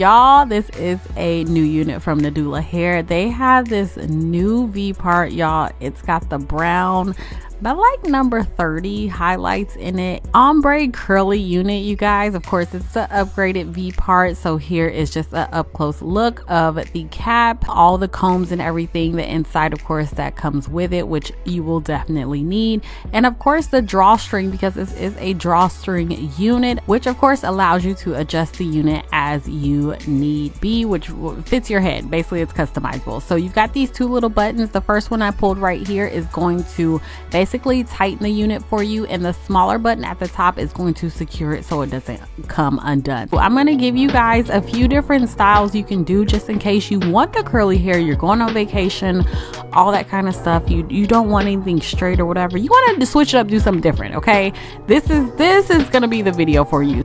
Y'all, this is a new unit from Nadula Hair. They have this new V part, y'all. It's got the brown, but like number 30 highlights in it. Ombre curly unit, you guys. Of course, it's the upgraded V part. So here is just an up close look of the cap, all the combs and everything, the inside, of course, that comes with it, which you will definitely need. And of course, the drawstring, because this is a drawstring unit, which of course allows you to adjust the unit as you need be, which fits your head. Basically, it's customizable. So you've got these two little buttons. The first one I pulled right here is going to basically tighten the unit for you, and the smaller button at the top is going to secure it so it doesn't come undone. So I'm going to give you guys a few different styles you can do just in case you want the curly hair, you're going on vacation, all that kind of stuff. You don't want anything straight or whatever. You want to switch it up, do something different. Okay, this is going to be the video for you.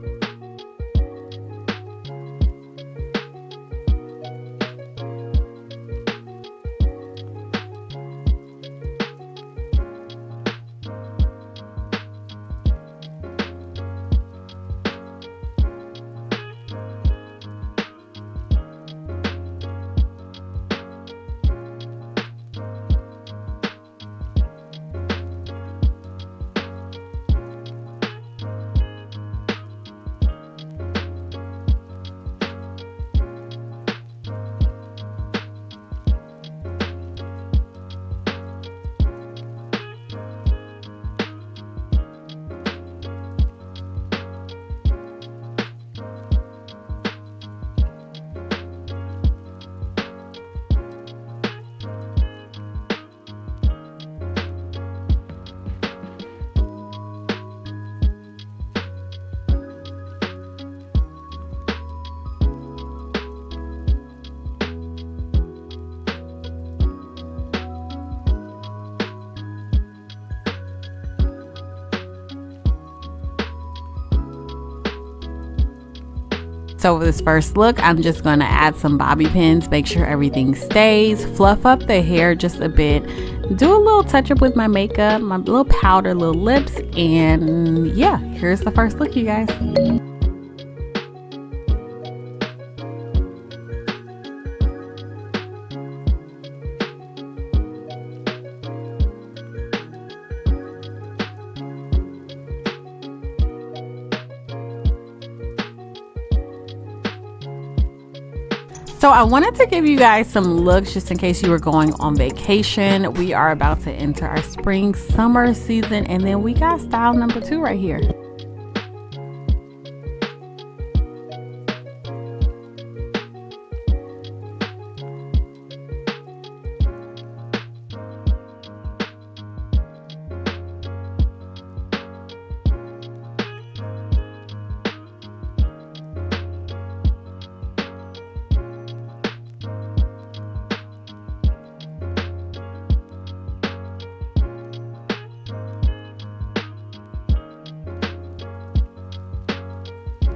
So for this first look, I'm just going to add some bobby pins, make sure everything stays, fluff up the hair just a bit, do a little touch up with my makeup, my little powder, little lips, and yeah, here's the first look, you guys. So I wanted to give you guys some looks just in case you were going on vacation. We are about to enter our spring summer season, and then we got style number 2 right here.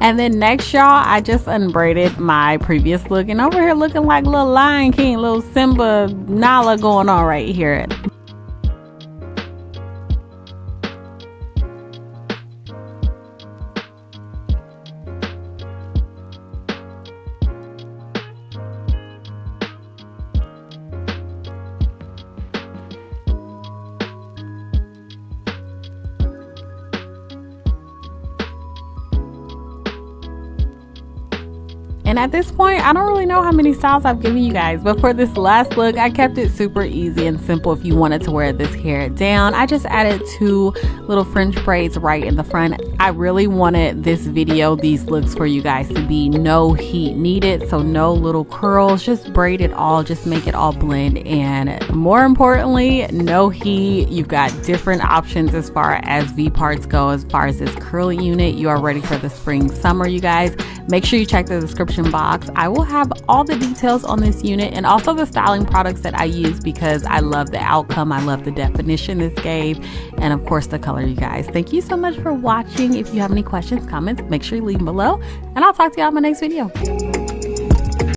And then next, y'all, I just unbraided my previous look, and over here looking like little Lion King, little Simba, Nala going on right here. And at this point, I don't really know how many styles I've given you guys, but for this last look, I kept it super easy and simple. If you wanted to wear this hair down, I just added 2 little French braids right in the front. I really wanted this video, these looks for you guys to be no heat needed, so no little curls, just braid it all, just make it all blend, and more importantly, no heat. You've got different options as far as V parts go. As far as this curly unit, you are ready for the spring summer, you guys. Make sure you check the description box. I will have all the details on this unit and also the styling products that I use, because I love the outcome. I love the definition this gave, and of course the color, you guys. Thank you so much for watching. If you have any questions, comments, make sure you leave them below, and I'll talk to y'all in my next video.